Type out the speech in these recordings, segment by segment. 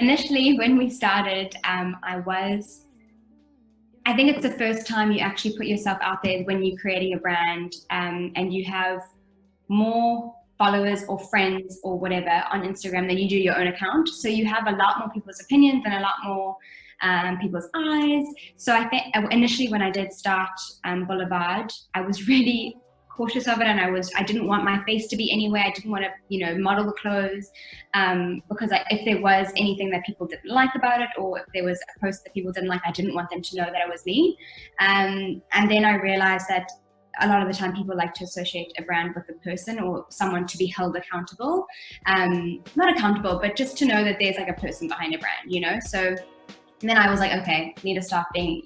Initially, when we started, I think it's the first time you actually put yourself out there when you're creating a brand, and you have more followers or friends or whatever on Instagram than you do your own account. So you have a lot more people's opinions and a lot more people's eyes. So I think initially when I did start Boulevard, I was really cautious of it, and I didn't want my face to be anywhere. I didn't want to, model the clothes, because if there was anything that people didn't like about it, or if there was a post that people didn't like, I didn't want them to know that it was me. And then I realized that a lot of the time people like to associate a brand with a person or someone to be held accountable. Not accountable, but just to know that there's like a person behind a brand, So then I was like, okay, need to start being,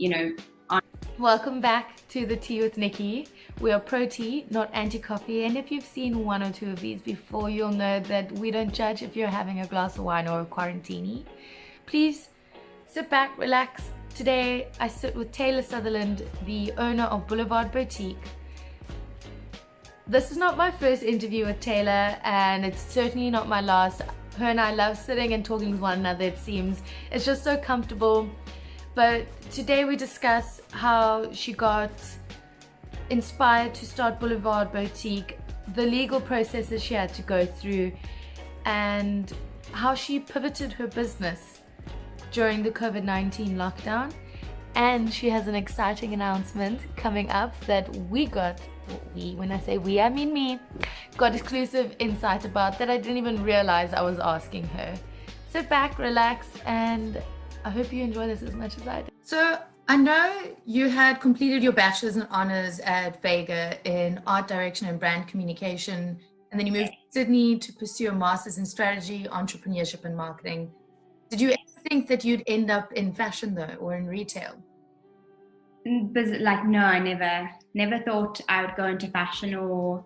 on. Welcome back to the Tea with Nicky. We are pro tea, not anti-coffee, and if you've seen one or two of these before, you'll know that we don't judge if you're having a glass of wine or a quarantini. Please sit back, relax. Today I sit with Tayla Sutherland, the owner of Boulevard Boutique. This is not my first interview with Tayla, and it's certainly not my last. Her and I love sitting and talking with one another, it seems. It's just so comfortable. But today we discuss how she got inspired to start Boulevard Boutique, the legal processes she had to go through, and how she pivoted her business during the COVID-19 lockdown. And she has an exciting announcement coming up that when I say we, I mean me, got exclusive insight about that I didn't even realize I was asking her. Sit back, relax, and I hope you enjoy this as much as I did. So I know you had completed your Bachelors and Honours at Vega in Art Direction and Brand Communication, and then you moved to Sydney to pursue a Master's in Strategy, Entrepreneurship and Marketing. Did you ever think that you'd end up in fashion though, or in retail? No, I never thought I would go into fashion or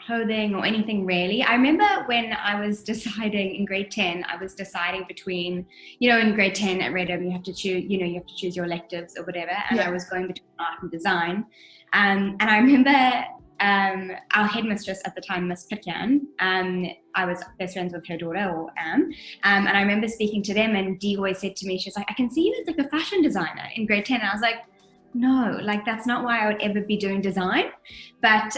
clothing or anything really. I remember when I was deciding in grade 10, I was deciding between, in grade 10 at Redham, you have to choose your electives or whatever. And I was going between art and design. And I remember our headmistress at the time, Miss Pityan, I was best friends with her daughter, or am. And I remember speaking to them, and Dee always said to me, she's like, I can see you as like a fashion designer in grade 10. And I was like, no, that's not why I would ever be doing design. But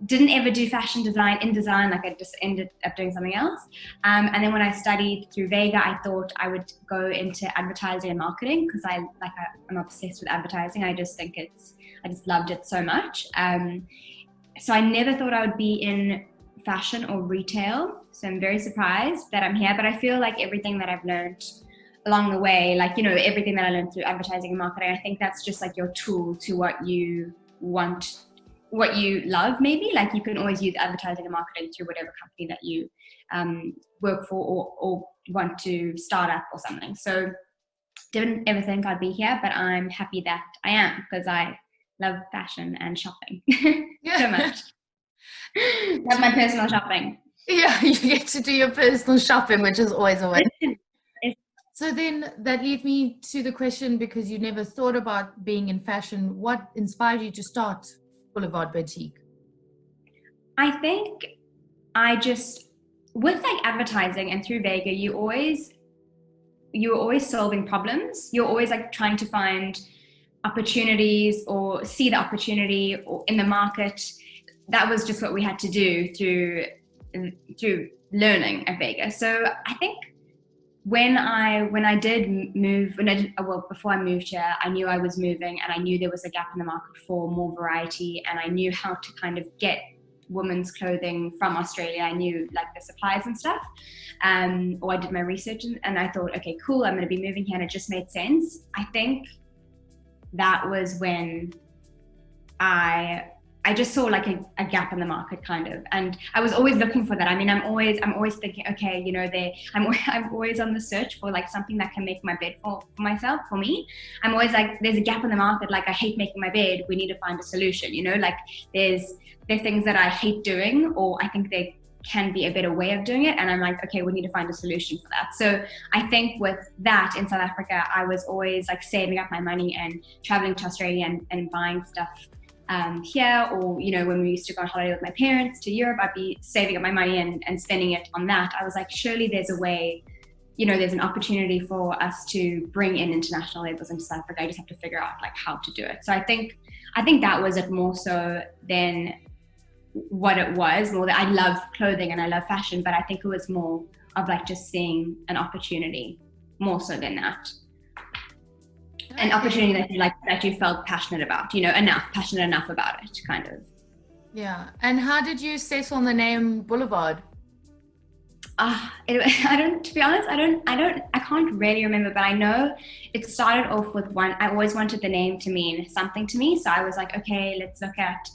didn't ever do fashion design in design, I just ended up doing something else. And then when I studied through Vega, I thought I would go into advertising and marketing, because I'm obsessed with advertising. I just loved it so much. So I never thought I would be in fashion or retail. So I'm very surprised that I'm here, but I feel like everything that I've learned along the way, everything that I learned through advertising and marketing, I think that's just like your tool to what you want, what you love maybe. You can always use advertising and marketing through whatever company that you work for or want to start up or something. So didn't ever think I'd be here, but I'm happy that I am, because I love fashion and shopping so much. Love my personal shopping. Yeah, you get to do your personal shopping, which is always a way. So then that leads me to the question, because you never thought about being in fashion, what inspired you to start Boulevard Boutique? I think with advertising and through Vega, you're always solving problems. You're always trying to find opportunities or see the opportunity or in the market. That was just what we had to do through learning at Vega. So I think when I did move, before I moved here, I knew I was moving, and I knew there was a gap in the market for more variety, and I knew how to kind of get women's clothing from Australia. I knew the supplies and stuff, or I did my research, and I thought, okay, cool, I'm going to be moving here, and it just made sense. I think that was when I just saw a gap in the market, kind of, and I was always looking for that. I mean, I'm always thinking, okay, I'm always on the search for something that can make my bed for myself, for me. I'm always there's a gap in the market. I hate making my bed. We need to find a solution. There are things that I hate doing, or I think there can be a better way of doing it, and I'm okay, we need to find a solution for that. So I think with that in South Africa, I was always saving up my money and traveling to Australia and buying stuff here, or when we used to go on holiday with my parents to Europe, I'd be saving up my money and spending it on that. I was like, surely there's a way, there's an opportunity for us to bring in international labels into South Africa. I just have to figure out like how to do it. So I think that was it more so than what it was. More that I love clothing and I love fashion, but I think it was more of like just seeing an opportunity more so than that. An opportunity that you felt passionate about, passionate enough about it, kind of. Yeah. And how did you settle on the name Boulevard? To be honest, I can't really remember, but I know it started off with I always wanted the name to mean something to me. So I was like, okay, let's look at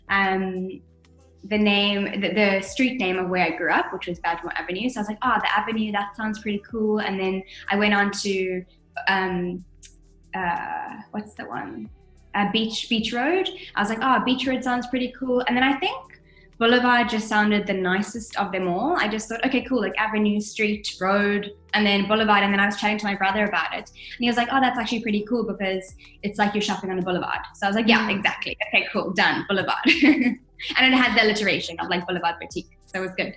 the name, the street name of where I grew up, which was Badmore Avenue. So I was like, the avenue, that sounds pretty cool. And then I went on to, what's the one? Beach Road. I was like, Beach Road sounds pretty cool. And then I think Boulevard just sounded the nicest of them all. I just thought, okay, cool, like avenue, street, road, and then Boulevard. And then I was chatting to my brother about it. And he was like, that's actually pretty cool because it's like you're shopping on a boulevard. So I was like, yeah, exactly. Okay, cool, done, Boulevard. And it had the alliteration of like Boulevard Boutique. So it was good.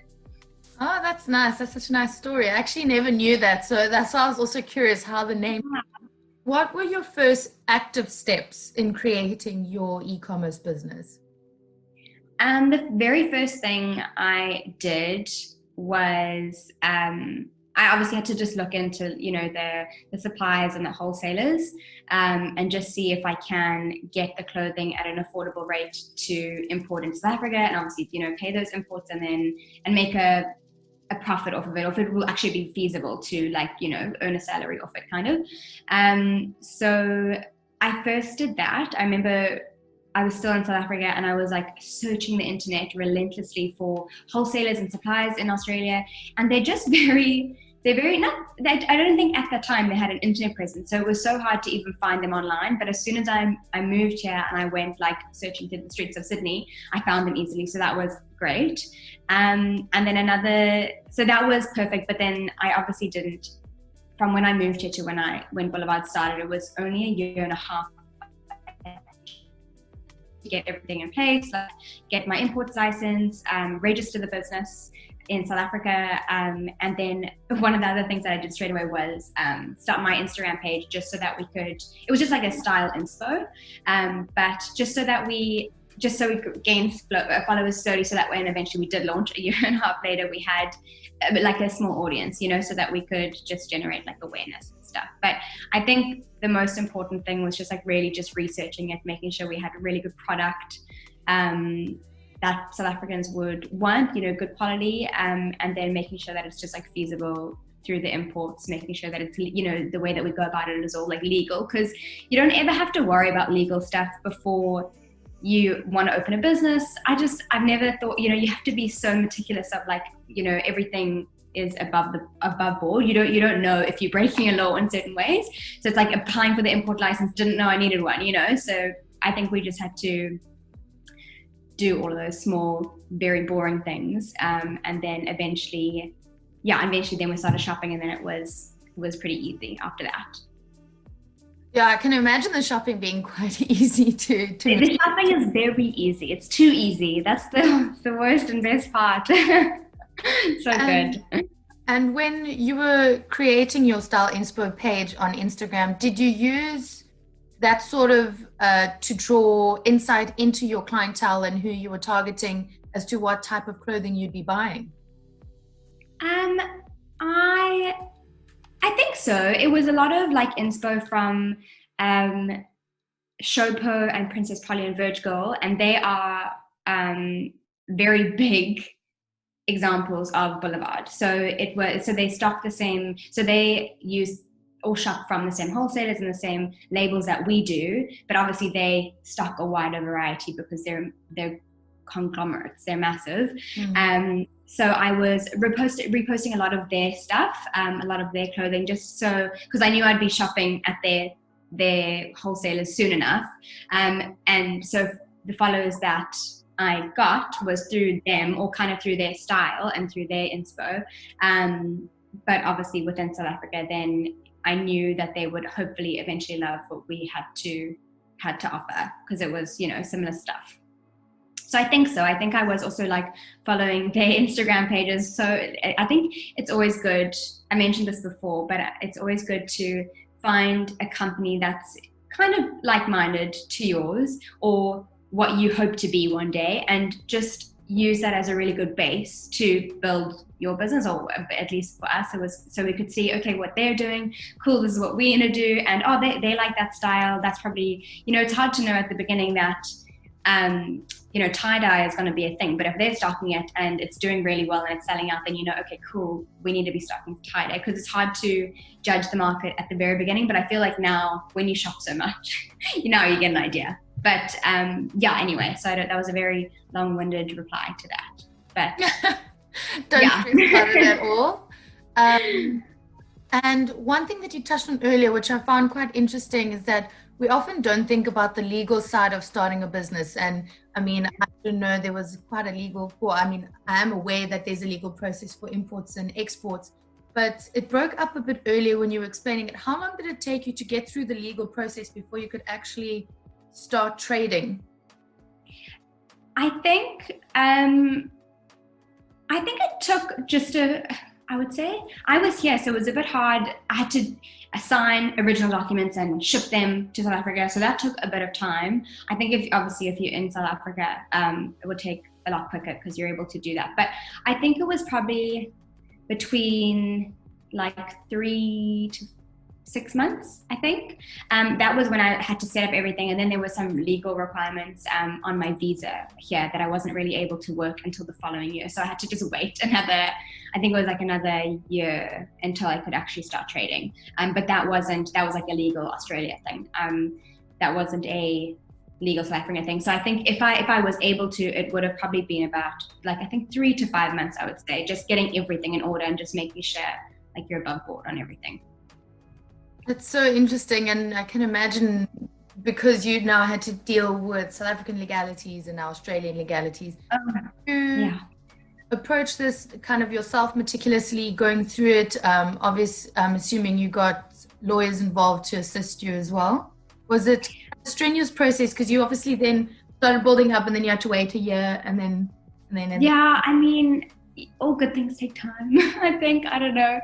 Oh, that's nice. That's such a nice story. I actually never knew that. So that's why I was also curious how the name. What were your first active steps in creating your e-commerce business? The very first thing I did was I obviously had to just look into the suppliers and the wholesalers and just see if I can get the clothing at an affordable rate to import into South Africa, and obviously pay those imports and make a profit off of it, or if it will actually be feasible to earn a salary off it, kind of. So I first did that. I remember I was still in South Africa and I was like searching the internet relentlessly for wholesalers and suppliers in Australia, and I don't think at that time they had an internet presence, so it was so hard to even find them online. But as soon as I moved here and I went like searching through the streets of Sydney, I found them easily, so that was great. And then so that was perfect. But then I obviously didn't, from when I moved here to when Boulevard started, it was only a year and a half to get everything in place, like get my imports license, register the business in South Africa, and then one of the other things that I did straight away was start my Instagram page, just so that it was just like a style inspo, but just so we could gain followers slowly, so that when eventually we did launch a year and a half later, we had like a small audience, so that we could just generate like awareness and stuff. But I think the most important thing was just like really just researching it, making sure we had a really good product that South Africans would want, good quality, and then making sure that it's just like feasible through the imports, making sure that it's, the way that we go about it is all like legal, because you don't ever have to worry about legal stuff before you want to open a business. I've never thought, you have to be so meticulous of like, everything is above board. You don't know if you're breaking a law in certain ways. So it's like applying for the import license, didn't know I needed one, So I think we just had to do all of those small, very boring things. And then eventually then we started shopping, and then it was pretty easy after that. Yeah, I can imagine the shopping being quite easy to The shopping is very easy. It's too easy. That's the worst and best part. So good. And when you were creating your style inspo page on Instagram, did you use that sort of to draw insight into your clientele and who you were targeting as to what type of clothing you'd be buying? I think so. It was a lot of like inspo from Showpo and Princess Polly and Verge Girl, and they are very big examples of Boulevard. So they stock the same, so they use or shop from the same wholesalers and the same labels that we do, but obviously they stock a wider variety because they're conglomerates, they're massive. So I was reposting a lot of their stuff, a lot of their clothing, just so, because I knew I'd be shopping at their wholesalers soon enough. And so the followers that I got was through them, or kind of through their style and through their inspo. But obviously within South Africa, then I knew that they would hopefully eventually love what we had to had to offer, because it was, you know, similar stuff. So I think I was also like following their Instagram pages. So I think it's always good. I mentioned this before, but it's always good to find a company that's kind of like-minded to yours, or what you hope to be one day, and just use that as a really good base to build your business, or at least for us, it was so we could see, okay, what they're doing, cool, this is what we're gonna do, and oh, they like that style. That's probably, you know, it's hard to know at the beginning that you know, tie-dye is going to be a thing, but if they're stocking it and it's doing really well and it's selling out, then you know, okay, cool, we need to be stocking tie-dye, because it's hard to judge the market at the very beginning. But I feel like now, when you shop so much, you know, you get an idea. But yeah, anyway, so that was a very long-winded reply to that. But don't stress about it at all. And one thing that you touched on earlier, which I found quite interesting, is that we often don't think about the legal side of starting a business. And I mean, I don't know, there was quite a legal, I mean, I am aware that there's a legal process for imports and exports, but it broke up a bit earlier when you were explaining it. How long did it take you to get through the legal process before you could actually start trading? I think it took just I would say, I was here, so it was a bit hard. I had to assign original documents and ship them to South Africa, so that took a bit of time. I think if you're in South Africa, it would take a lot quicker because you're able to do that. But I think it was probably between like 3 to 6 months, I think. That was when I had to set up everything, and then there were some legal requirements on my visa here that I wasn't really able to work until the following year. So I had to just wait another year until I could actually start trading. But that was like a legal Australia thing. That wasn't a legal South African thing. So I think if I was able to, it would have probably been about like, I think 3 to 5 months, I would say, just getting everything in order and just making sure like you're above board on everything. That's so interesting, and I can imagine, because you now had to deal with South African legalities and now Australian legalities. Yeah. Approach this kind of yourself meticulously, going through it. I'm assuming you got lawyers involved to assist you as well. Was it a strenuous process? Because you obviously then started building up, and then you had to wait a year, and then. Yeah, I mean, all good things take time. I think, I don't know.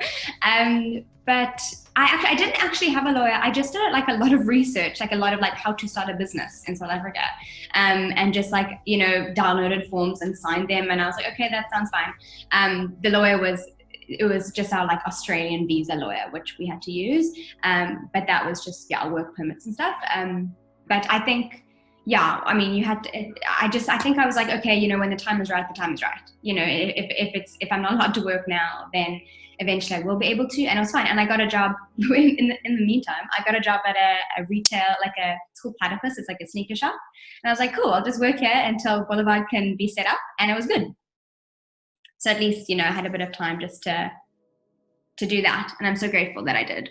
But I didn't actually have a lawyer. I just did like a lot of research, like a lot of like how to start a business in South Africa, and just like, you know, downloaded forms and signed them. And I was like, okay, that sounds fine. The lawyer was just our like Australian visa lawyer, which we had to use. But that was just, work permits and stuff. But I think, I mean, you had to, I think I was like, okay, you know, when the time is right, the time is right. You know, if I'm not allowed to work now, then eventually I will be able to, and it was fine. And I got a job in the meantime. I got a job at a retail, it's called Platypus. It's like a sneaker shop. And I was like, cool, I'll just work here until Boulevard can be set up. And it was good. So at least, you know, I had a bit of time just to do that. And I'm so grateful that I did.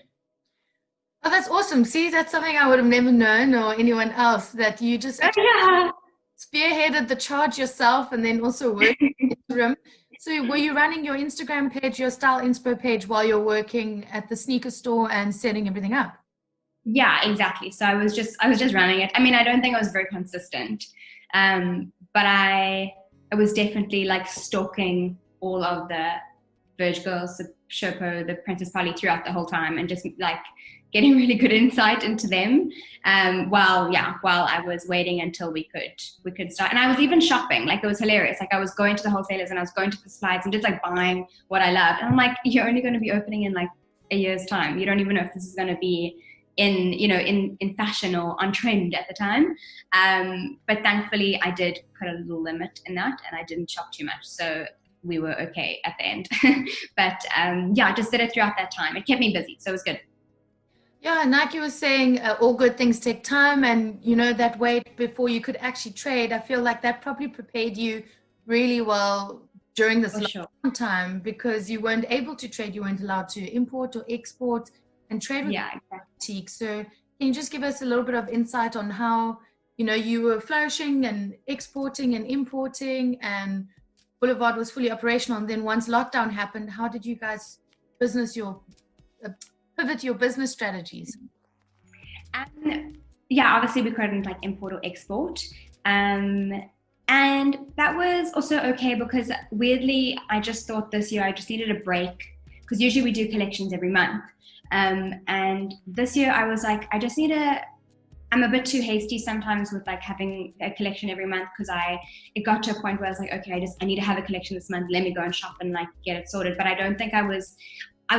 Oh, that's awesome. See, that's something I would have never known, or anyone else, that you just spearheaded the charge yourself and then also worked in the room. So were you running your Instagram page, your style inspo page, while you're working at the sneaker store and setting everything up? Yeah, exactly. So I was just running it. I mean, I don't think I was very consistent, but I was definitely like stalking all of the Verge girls, the Sherpo, the Princess Polly throughout the whole time, and just like getting really good insight into them while I was waiting until we could start. And I was even shopping. Like, it was hilarious. Like, I was going to the wholesalers and I was going to the suppliers and just like buying what I loved. And I'm like, you're only going to be opening in like a year's time. You don't even know if this is going to be in fashion or on trend at the time. But thankfully I did put a little limit in that, and I didn't shop too much. So we were okay at the end. But I just did it throughout that time. It kept me busy, so it was good. Yeah, Nike was saying all good things take time, and you know, that wait before you could actually trade, I feel like that probably prepared you really well during this long time, because you weren't able to trade, you weren't allowed to import or export and trade with boutique. So can you just give us a little bit of insight on how, you know, you were flourishing and exporting and importing, and Boulevard was fully operational, and then once lockdown happened, how did you guys pivot your business strategies? yeah, obviously we couldn't like import or export. And that was also okay because weirdly, I just thought this year I just needed a break because usually we do collections every month. And this year I was like, I'm a bit too hasty sometimes with like having a collection every month because it got to a point where I was like, okay, I need to have a collection this month. Let me go and shop and like get it sorted. But I don't think I was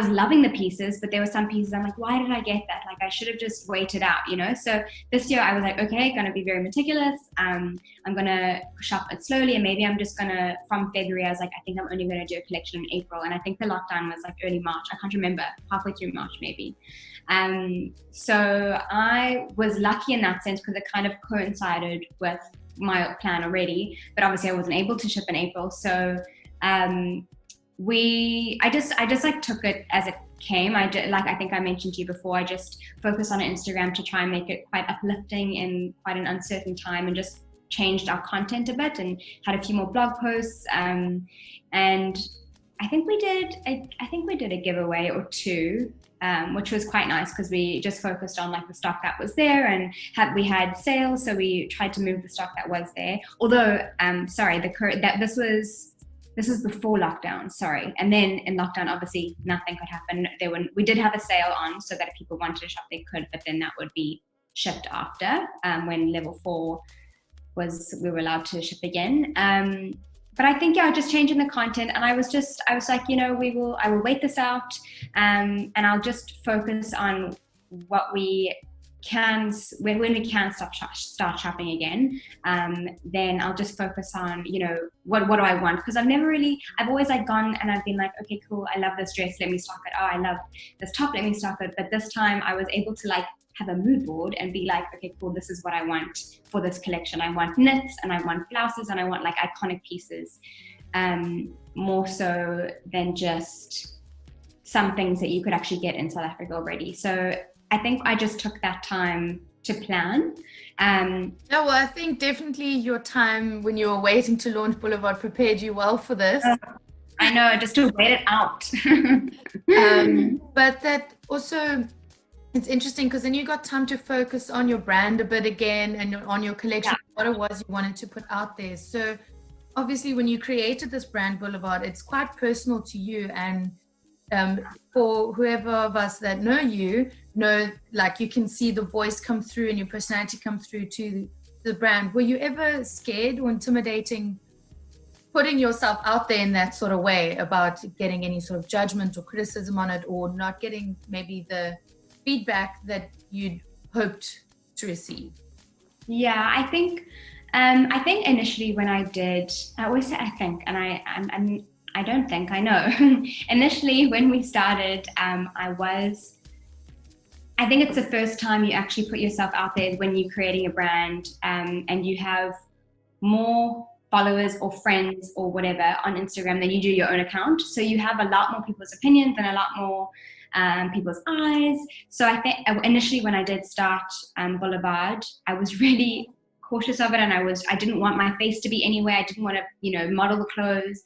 loving the pieces, but there were some pieces I'm like, why did I get that? Like I should have just waited out, you know? So this year I was like, okay, gonna be very meticulous. I'm gonna shop it slowly, and maybe I'm just gonna, from February, I was like, I think I'm only gonna do a collection in April. And I think the lockdown was like early March. I can't remember, halfway through March maybe. So I was lucky in that sense because it kind of coincided with my plan already, but obviously I wasn't able to ship in April. So I just like took it as it came. I think I mentioned to you before, I just focused on Instagram to try and make it quite uplifting in quite an uncertain time, and just changed our content a bit and had a few more blog posts. And I think we did a giveaway or two, which was quite nice because we just focused on like the stock that was there, and we had sales, so we tried to move the stock that was there. Although, this was before lockdown, sorry. And then in lockdown, obviously nothing could happen. We did have a sale on so that if people wanted to shop, they could, but then that would be shipped after when level 4 we were allowed to ship again. But I think, yeah, just changing the content. And I was like, you know, I will wait this out, and I'll just focus on what we can, when we can start shopping again, then I'll just focus on, you know, what do I want? Because I've always like gone and I've been like, okay, cool, I love this dress, let me stock it. Oh, I love this top, let me stock it. But this time I was able to like have a mood board and be like, okay, cool, this is what I want for this collection. I want knits and I want blouses and I want like iconic pieces, more so than just some things that you could actually get in South Africa already. So I think I just took that time to plan. Well, I think definitely your time when you were waiting to launch Boulevard prepared you well for this. I know, just to wait it out. But that also, it's interesting because then you got time to focus on your brand a bit again and on your collection, what it was you wanted to put out there. So obviously when you created this brand Boulevard, it's quite personal to you, and for whoever of us that know you, like you can see the voice come through and your personality come through to the brand. Were you ever scared or intimidating putting yourself out there in that sort of way about getting any sort of judgment or criticism on it, or not getting maybe the feedback that you'd hoped to receive? Yeah, I think initially when I did, I always say I think, and I don't think, I know. Initially, when we started, I think it's the first time you actually put yourself out there when you're creating a brand, and you have more followers or friends or whatever on Instagram than you do your own account. So you have a lot more people's opinions and a lot more people's eyes. So I think initially when I did start Boulevard, I was really cautious of it, and I didn't want my face to be anywhere. I didn't want to, you know, model the clothes,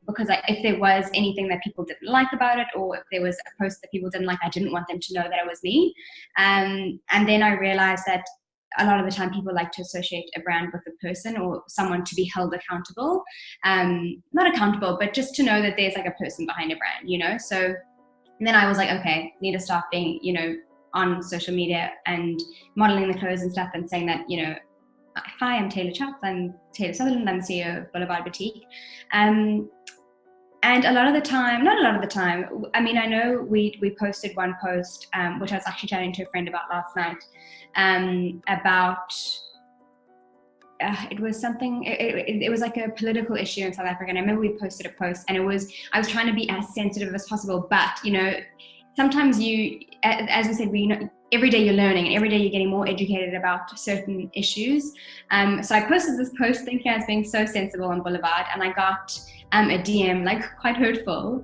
because if there was anything that people didn't like about it, or if there was a post that people didn't like, I didn't want them to know that it was me. And then I realized that a lot of the time people like to associate a brand with a person or someone to be held accountable, not accountable, but just to know that there's like a person behind a brand, you know? So then I was like, okay, need to start being, you know, on social media and modeling the clothes and stuff, and saying that, you know, hi, I'm Tayla Sutherland, I'm CEO of Boulevard Boutique. And not a lot of the time, I mean, I know we posted one post, which I was actually chatting to a friend about last night, about, it was something, it was like a political issue in South Africa. And I remember we posted a post, and I was trying to be as sensitive as possible, but, you know, sometimes as we said, every day you're learning, and every day you're getting more educated about certain issues. So I posted this post thinking I was being so sensible on Boulevard, and I got a DM, like quite hurtful,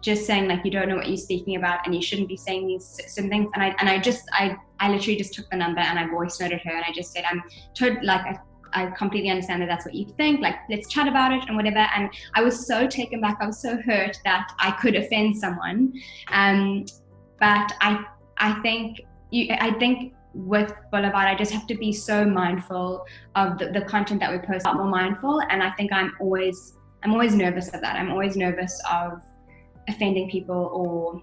just saying like, you don't know what you're speaking about, and you shouldn't be saying these certain things. And I literally just took the number and I voice noted her, and I just said, I completely understand that that's what you think, like, let's chat about it and whatever. And I was so taken back, I was so hurt that I could offend someone. But I think with Boulevard, I just have to be so mindful of the content that we post, more mindful. And I think I'm always nervous of that. I'm always nervous of offending people, or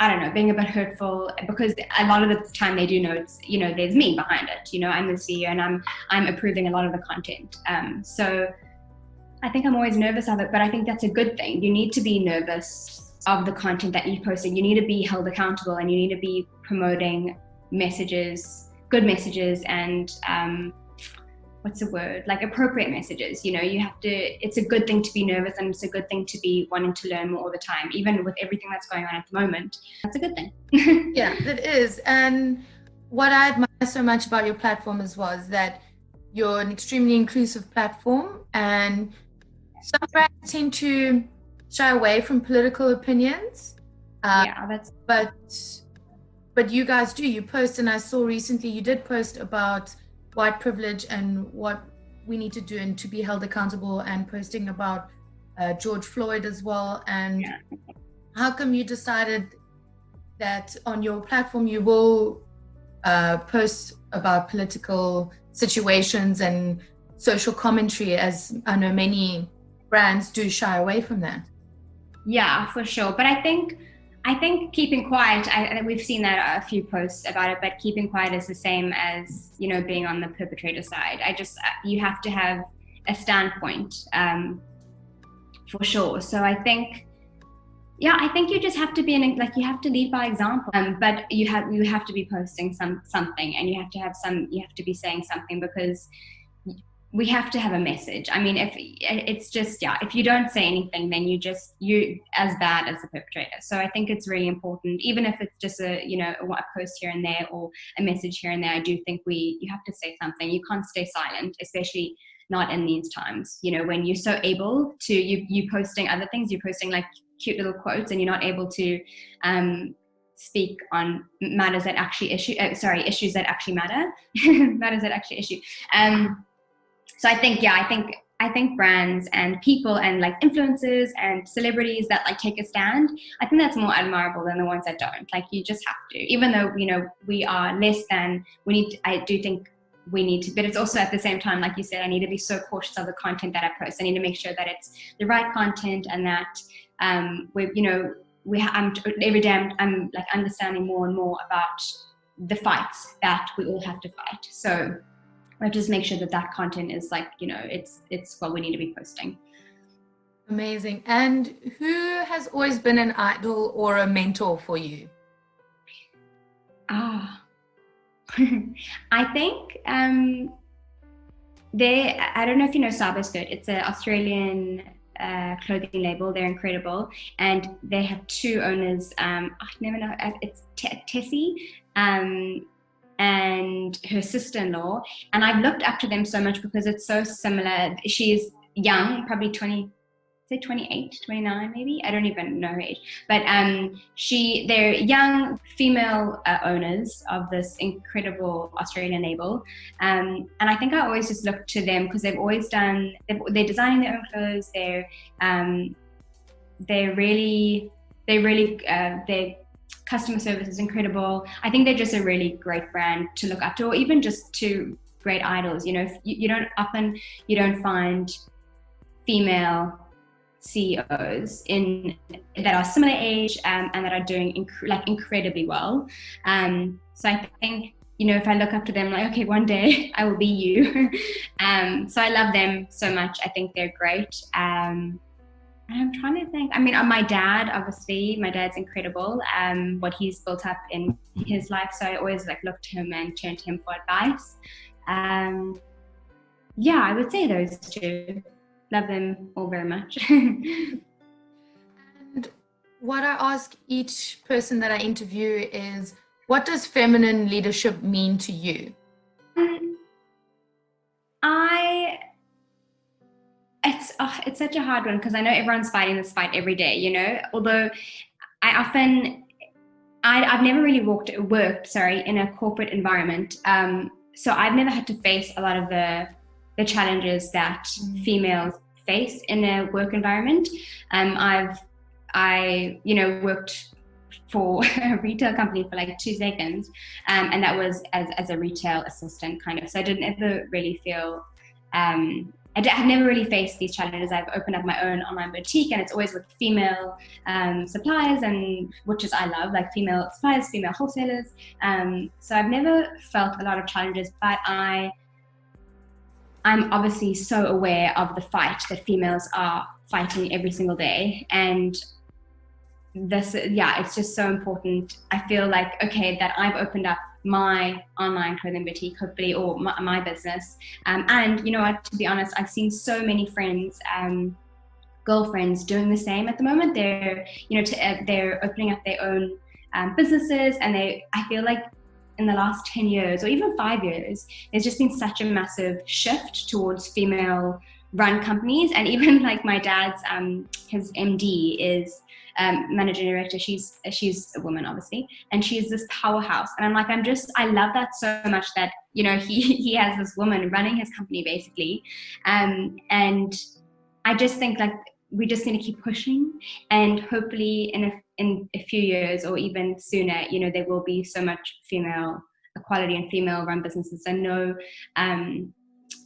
I don't know, being a bit hurtful, because a lot of the time they do know it's, you know, there's me behind it. You know, I'm the CEO and I'm approving a lot of the content. So I think I'm always nervous of it, but I think that's a good thing. You need to be nervous of the content that you're posting. You need to be held accountable, and you need to be promoting messages, good messages, and what's the word? Like appropriate messages. You know, you have to, it's a good thing to be nervous, and it's a good thing to be wanting to learn more all the time, even with everything that's going on at the moment. That's a good thing. Yeah, it is. And what I admire so much about your platform as well is that you're an extremely inclusive platform, and some brands tend to shy away from political opinions. But you guys do. You post, and I saw recently you did post about white privilege and what we need to do and to be held accountable, and posting about George Floyd as well. And how come you decided that on your platform you will post about political situations and social commentary, as I know many brands do shy away from that? Yeah, for sure. But I think keeping quiet, we've seen that a few posts about it, but keeping quiet is the same as, you know, being on the perpetrator side. You have to have a standpoint, for sure. So I think you just have to be you have to lead by example. But you have to be posting something, and you have to be saying something, because we have to have a message. I mean, if you don't say anything, then you're as bad as the perpetrator. So I think it's really important, even if it's just a post here and there or a message here and there. I do think you have to say something. You can't stay silent, especially not in these times. You know, when you're so able to, you posting other things, you're posting like cute little quotes, and you're not able to speak on matters that actually issues that actually matter, matters that actually issue. So I think brands and people and like influencers and celebrities that like take a stand, I think that's more admirable than the ones that don't. Like, you just have to, even though, you know, we are less than, I do think we need to, but it's also at the same time, like you said, I need to be so cautious of the content that I post. I need to make sure that it's the right content, and that every day I'm like understanding more and more about the fights that we all have to fight. So I just make sure that content is like, you know, it's what we need to be posting. Amazing. And who has always been an idol or a mentor for you? I think I don't know if you know Sabaskirt. It's an Australian clothing label. They're incredible, and they have two owners. I never know. It's Tessie. And her sister-in-law, and I've looked up to them so much because it's so similar. She's young, probably 28, 29 maybe, I don't even know her age, but they're young female owners of this incredible Australian label, and I think I always just look to them because they're designing their own clothes. Their customer service is incredible. I think they're just a really great brand to look up to, or even just to great idols. You know, you don't find female CEOs that are similar age and that are doing incredibly well. So I think, you know, if I look up to them, like, okay, one day I will be you. So I love them so much. I think they're great. I'm trying to think. I mean, my dad, obviously, my dad's incredible. What he's built up in his life. So I always look to him and turn to him for advice. Yeah, I would say those two. Love them all very much. And what I ask each person that I interview is, what does feminine leadership mean to you? It's such a hard one, because I know everyone's fighting this fight every day, you know, although I've never really worked in a corporate environment. So I've never had to face a lot of the challenges that females face in a work environment. I worked for a retail company for like 2 seconds, and that was as a retail assistant kind of. So I didn't ever really feel I've never really faced these challenges. I've opened up my own online boutique, and it's always with female suppliers, and which is I love, like female suppliers, female wholesalers. So I've never felt a lot of challenges, but I'm obviously so aware of the fight that females are fighting every single day, and this, it's just so important. I feel like, okay, that I've opened up my online clothing boutique, hopefully, or my business. And you know what, to be honest, I've seen so many friends, girlfriends doing the same at the moment. They're, they're opening up their own businesses, and I feel like in the last 10 years or even 5 years, there's just been such a massive shift towards female run companies. And even like my dad's, his MD is managing director. She's a woman, obviously, and she's this powerhouse. And I'm like, I love that so much that, he has this woman running his company basically. And I just think like we just need to keep pushing, and hopefully in a few years or even sooner, there will be so much female equality and female run businesses, and no,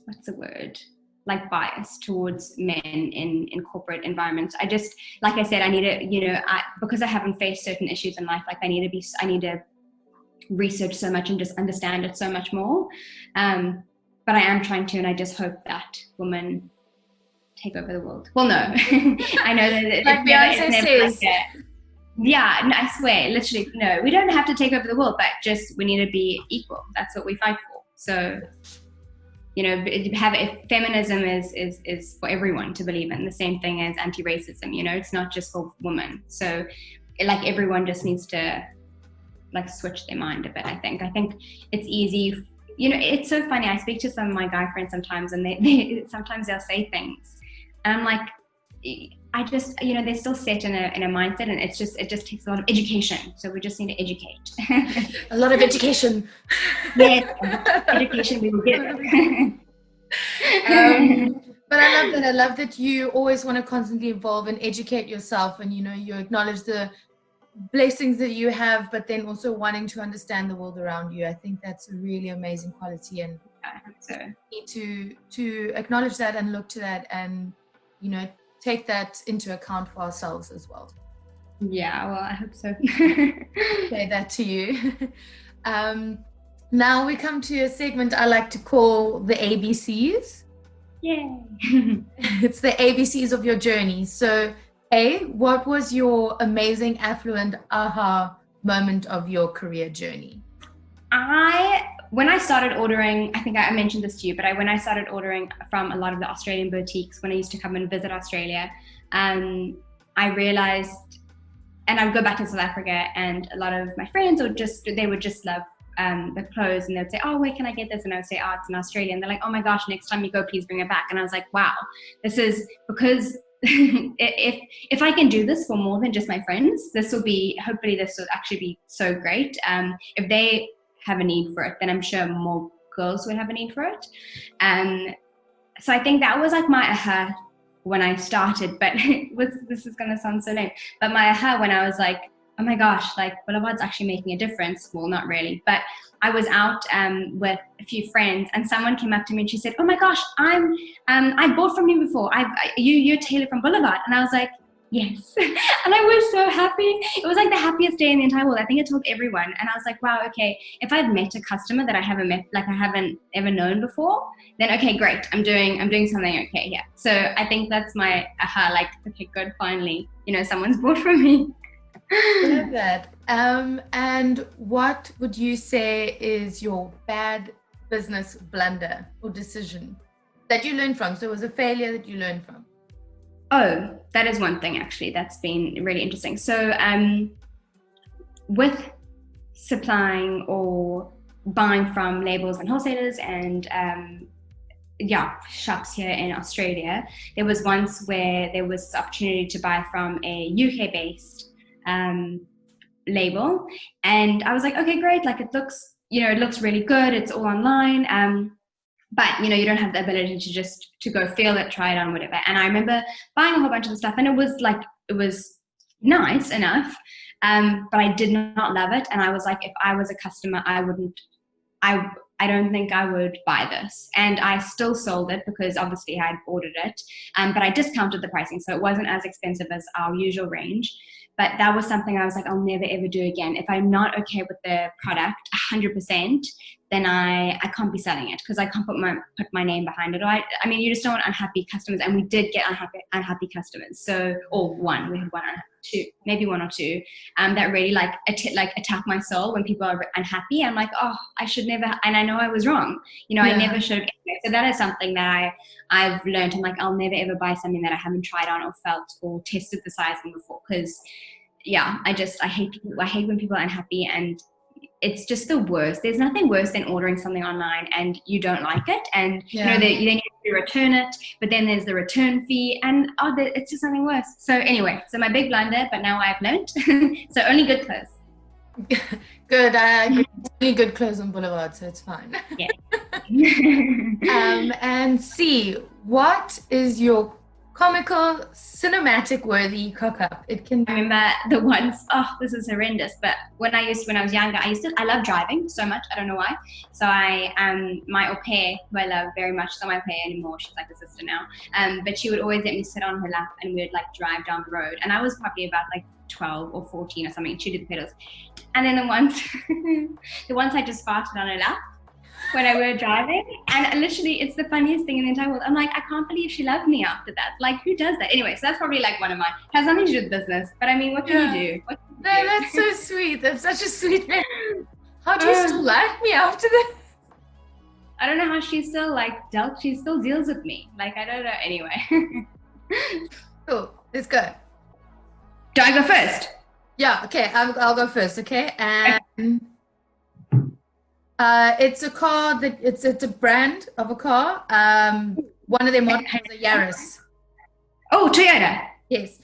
what's the word? Like bias towards men in corporate environments. I just, like I said, I need to, because I haven't faced certain issues in life, like I need to research so much and just understand it so much more. But I am trying to, and I just hope that women take over the world. Well, no, I know that like Beyonce says. Yeah, no, I swear, literally, no, we don't have to take over the world, but just we need to be equal. That's what we fight for. So, feminism is for everyone to believe in. The same thing as anti-racism. It's not just for women. So, like, everyone just needs to like switch their mind a bit. I think it's easy. It's so funny. I speak to some of my guy friends sometimes, and they sometimes they'll say things, and I'm like, I just, they're still set in a mindset, and it just takes a lot of education. So we just need to educate. A lot of education. Yes, education we will get. But I love that. I love that you always want to constantly evolve and educate yourself, and you acknowledge the blessings that you have, but then also wanting to understand the world around you. I think that's a really amazing quality, and I hope so. We need to acknowledge that and look to that, and take that into account for ourselves as well. Yeah, well, I hope so. Say that to you. Now we come to a segment I like to call the ABCs. Yay! It's the ABCs of your journey. So, what was your amazing, affluent aha moment of your career journey? When I started ordering, I think I mentioned this to you, but when I started ordering from a lot of the Australian boutiques, when I used to come and visit Australia, I realized, and I would go back to South Africa, and a lot of my friends would just love the clothes, and they'd say, oh, where can I get this? And I would say, oh, it's in Australia. And they're like, oh my gosh, next time you go, please bring it back. And I was like, wow, this is because if I can do this for more than just my friends, hopefully this will actually be so great. If they have a need for it, then I'm sure more girls would have a need for it. So I think that was like my aha when I started, but this is going to sound so lame, but my aha when I was like, oh my gosh, like Boulevard's actually making a difference. Well, not really, but I was out with a few friends, and someone came up to me and she said, oh my gosh, I bought from you before. You're Tayla from Boulevard. And I was like, yes. And I was so happy. It was like the happiest day in the entire world. I think I told everyone. And I was like, wow, okay, if I've met a customer that I haven't met, like I haven't ever known before, then okay, great. I'm doing something okay here. So I think that's my aha, like, okay, good, finally, someone's bought from me. I love that. And what would you say is your bad business blunder or decision that you learned from? So it was a failure that you learned from. Oh, that is one thing actually that's been really interesting. So with supplying or buying from labels and wholesalers and shops here in Australia, there was once where there was the opportunity to buy from a UK-based label, and I was like, okay, great, like it looks really good, it's all online, but you don't have the ability to go feel it, try it on, whatever. And I remember buying a whole bunch of the stuff, and it was nice enough, but I did not love it. And I was like, if I was a customer, I don't think I would buy this. And I still sold it because obviously I had ordered it, but I discounted the pricing, so it wasn't as expensive as our usual range. But that was something I was like, I'll never ever do again. If I'm not okay with the product 100%, then I can't be selling it, because I can't put my name behind it. I mean, you just don't want unhappy customers, and we did get unhappy customers. So, we had maybe one or two, that really attack my soul when people are unhappy. I'm like, oh, I should never, and I know I was wrong. I never should have. So that is something that I've learned. I'm like, I'll never ever buy something that I haven't tried on or felt or tested the sizing before, because I hate people. I hate when people are unhappy, and it's just the worst. There's nothing worse than ordering something online and you don't like it, and then you have to return it, but then there's the return fee, and it's just something worse. So anyway, my big blunder, but now I've learned. So only good clothes. Good. Only good clothes on Boulevard, so it's fine. Yeah. And C, what is your comical, cinematic worthy cock up? I remember the ones, this is horrendous, but when I was younger, I love driving so much, I don't know why. So my au pair, who I love very much, she's not my au pair anymore, she's like a sister now, but she would always let me sit on her lap and we would like drive down the road, and I was probably about like 12 or 14 or something. She did the pedals, and then the ones I just farted on her lap when I were driving, and literally it's the funniest thing in the entire world. I'm like, I can't believe she loved me after that. Like, who does that? Anyway, so that's probably like one of mine. Has nothing to do with business, but I mean, what can you do? No, that's so sweet. That's such a sweet man. How do you still like me after that? I don't know how she still she still deals with me. Like, I don't know. Anyway. Cool. Let's go. Do I go first? Yeah. Okay. I'll go first. Okay. And it's a car that it's a brand of a car. One of their models is a Yaris. Oh, Toyota. Yes.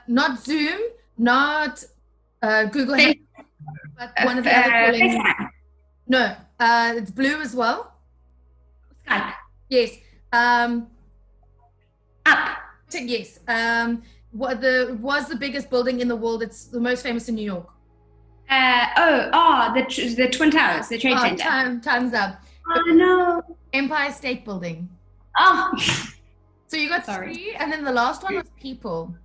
Not Zoom, not Google, but one of the other calling. No, it's blue as well. Skype. Yes. Up. Yes. Was the biggest building in the world. It's the most famous in New York. The Twin Towers, the Trade Center. Time's up. Oh no. Empire State Building. Oh. So you got 3, and then the last one was people.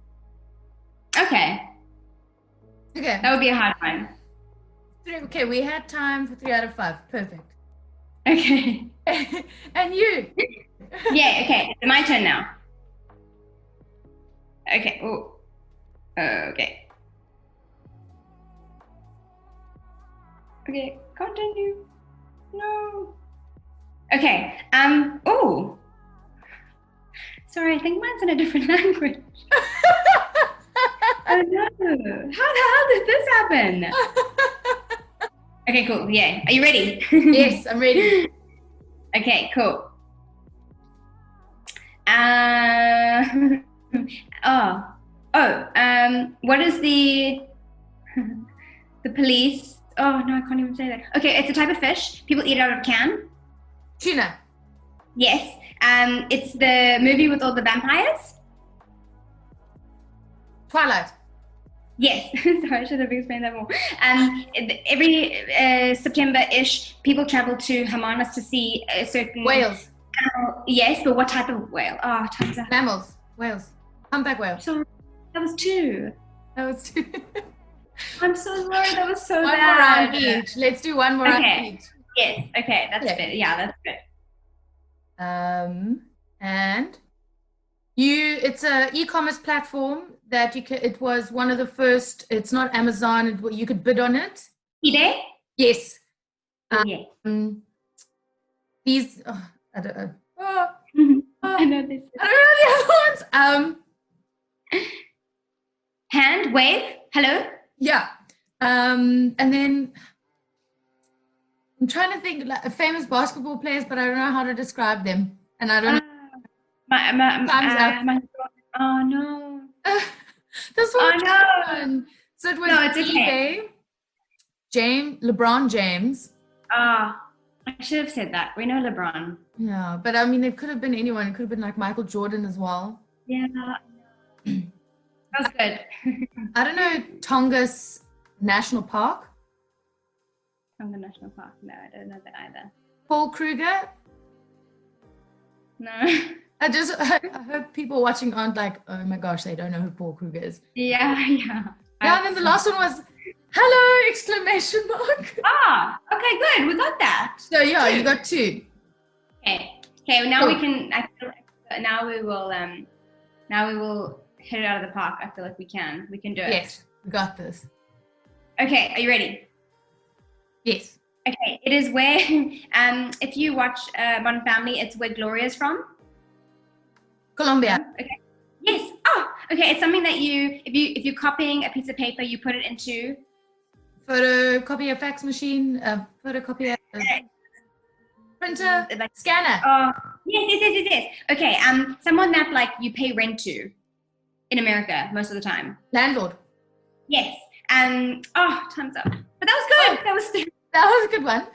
Okay. That would be a hard one. 3. Okay, we had time for 3 out of 5. Perfect. Okay. And you? Yeah. Okay. So my turn now. Okay. Oh. Okay. Okay, continue. No. Okay. Oh. Sorry, I think mine's in a different language. Oh no. How the hell did this happen? Okay, cool. Yeah. Are you ready? Yes, I'm ready. Okay, cool. What is the police? Oh no, I can't even say that. Okay, it's a type of fish. People eat it out of a can. Tuna. Yes. It's the movie with all the vampires. Twilight. Yes. Sorry, I should have explained that more. Every September-ish, people travel to Hermanus to see a certain whales. Yes, but what type of whale? Oh, time's up. Mammals. Whales. Humpback whale. So that was 2. That was 2. I'm so sorry. That was so bad. One more round each. Let's do one more round each. Yes. Okay. That's good. Yeah, that's good. And it's a e-commerce platform that you could. It was one of the first. It's not Amazon. You could bid on it. eBay. Yes. Yeah. These. I don't know. I know this. I don't know the other ones. Hand wave. Hello. Yeah. And then I'm trying to think like famous basketball players, but I don't know how to describe them. And I don't know. Time's up. Oh no. This one. Oh no. So it was it's okay. LeBron James. I should have said that. We know LeBron. Yeah, but I mean, it could have been anyone. It could have been like Michael Jordan as well. Yeah. was good. I don't know, Tongass National Park. Tonga National Park. No, I don't know that either. Paul Kruger. No. I hope people watching aren't like, oh my gosh, they don't know who Paul Kruger is. Yeah. Yeah, and then the last one was, hello, exclamation mark. Ah, okay, good. We got that. So yeah, you got 2. Okay. Well, now Cool. we can. Now we will hit it out of the park. I feel like we can do it. Yes, we got this. Okay, are you ready? Yes. Okay, it is where, if you watch Modern Family, it's where Gloria's from. Colombia. Okay. Yes. Oh, okay. It's something that if you're copying a piece of paper, you put it into Photocopier, fax machine, photocopier, printer, like scanner. Oh, yes. Okay. Someone that like you pay rent to in America most of the time. Landlord. Yes. Oh, time's up. But that was good. That was a good one.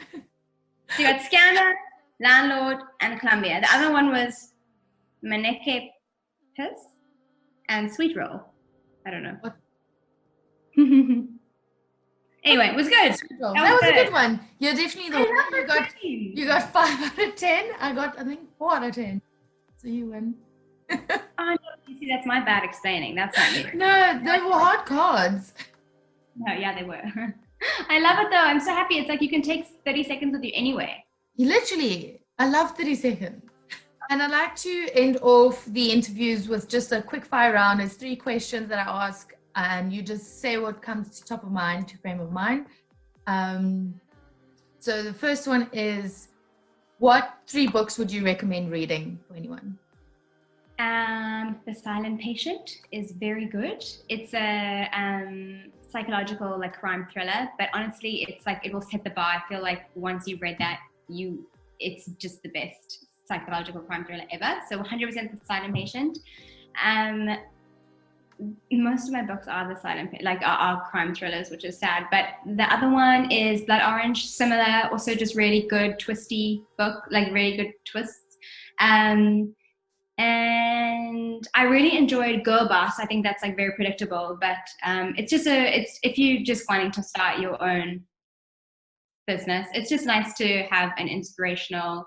So you got scanner, landlord, and Colombia. The other one was Maneke Piss and Sweet Roll. I don't know. What? Anyway, it was good. That was a good one. You're definitely the one. You got 5 out of 10. I got, I think, 4 out of 10. So you win. Oh, no, you see, that's my bad explaining. That's not me. No, they were hard cards. No, yeah, they were. I love it though. I'm so happy. It's like you can take 30 seconds with you anyway. Literally, I love 30 seconds. And I like to end off the interviews with just a quick fire round. There's 3 questions that I ask, and you just say what comes to top of mind, to frame of mind. So the first one is, what 3 books would you recommend reading for anyone? The Silent Patient is very good. It's a psychological like crime thriller, but honestly, it's like it will set the bar. I feel like once you've read that, it's just the best psychological crime thriller ever. So 100% The Silent Patient. Most of my books are the are crime thrillers, which is sad. But the other one is Blood Orange, similar, also just really good twisty book, like really good twists. And I really enjoyed Girl Boss. I think that's like very predictable, but it's if you're just wanting to start your own business, it's just nice to have an inspirational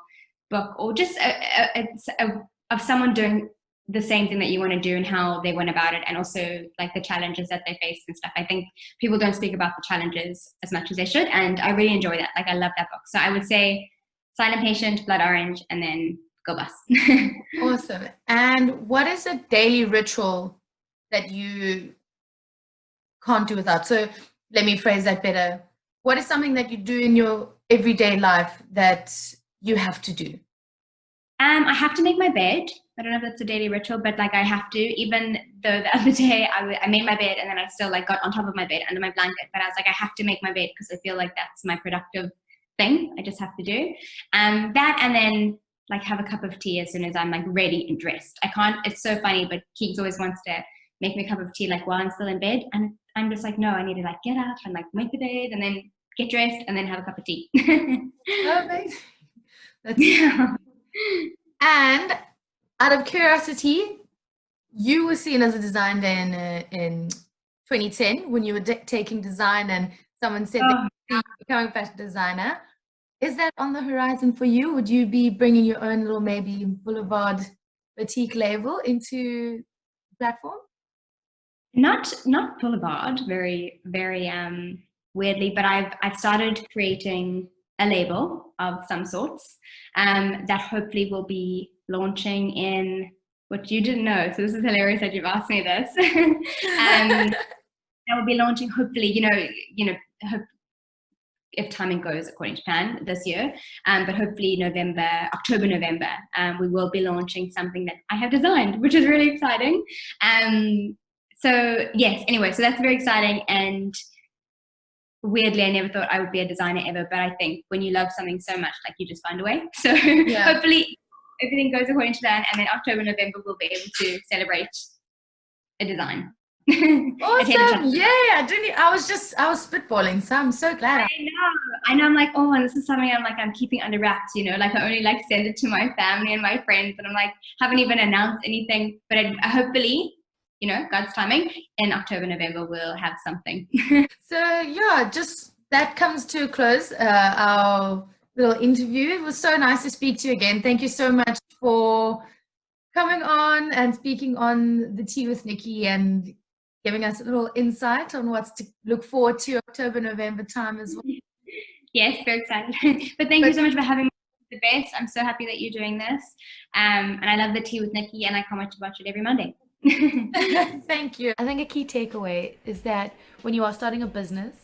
book, or just of someone doing the same thing that you want to do and how they went about it, and also like the challenges that they faced and stuff. I think people don't speak about the challenges as much as they should, and I really enjoy that. Like I love that book. So I would say Silent Patient, Blood Orange, and then Go Bus. Awesome. And what is a daily ritual that you can't do without? So let me phrase that better. What is something that you do in your everyday life that you have to do? I have to make my bed. I don't know if that's a daily ritual, but like I have to, even though the other day I made my bed and then I still like got on top of my bed under my blanket, but I was like, I have to make my bed because I feel like that's my productive thing. I just have to do that, and then like have a cup of tea as soon as I'm like ready and dressed. I can't, it's so funny, but Keegs always wants to make me a cup of tea like while I'm still in bed, and I'm just like, no, I need to like get up and like make the bed and then get dressed and then have a cup of tea. Amazing. That's And out of curiosity, you were seen as a designer in 2010 when you were taking design, and someone said that you were becoming a fashion designer. Is that on the horizon for you? Would you be bringing your own little maybe Boulevard boutique label into the platform? Not Boulevard, very weirdly, but I've started creating a label of some sorts that hopefully will be launching in what you didn't know. So this is hilarious that you've asked me this. That will be launching hopefully, if timing goes according to plan this year, but hopefully October, November, we will be launching something that I have designed, which is really exciting. So yes, anyway, so that's very exciting, and weirdly, I never thought I would be a designer ever, but I think when you love something so much, like you just find a way. So hopefully everything goes according to plan, and then October, November, we'll be able to celebrate a design. Awesome! Yeah, I was spitballing, so I'm so glad. I know. I'm like, oh, and this is something I'm keeping under wraps. Like I only like send it to my family and my friends, and I'm like, haven't even announced anything. But hopefully, God's timing, in October, November, we'll have something. So yeah, just that comes to a close, our little interview. It was so nice to speak to you again. Thank you so much for coming on and speaking on the Tea with Nicky and giving us a little insight on what's to look forward to October, November time as well. Yes, very excited. But thank you so much for having me. The best. I'm so happy that you're doing this. And I love the Tea with Nicky, and I can't wait to watch it every Monday. Thank you. I think a key takeaway is that when you are starting a business,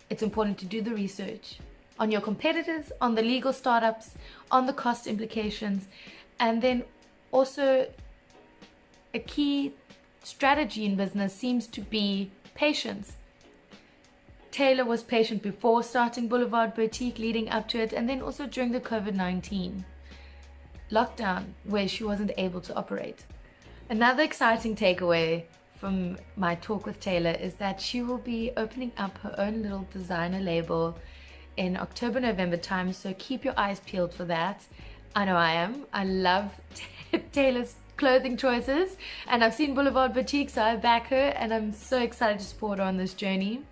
it's important to do the research on your competitors, on the legal startups, on the cost implications, and then also a key strategy in business seems to be patience. Tayla was patient before starting Boulevard Boutique, leading up to it, and then also during the COVID-19 lockdown where she wasn't able to operate. Another exciting takeaway from my talk with Tayla is that she will be opening up her own little designer label in October, November time, so keep your eyes peeled for that. I know I am. I love Tayla's clothing choices, and I've seen Boulevard Boutique, so I back her, and I'm so excited to support her on this journey.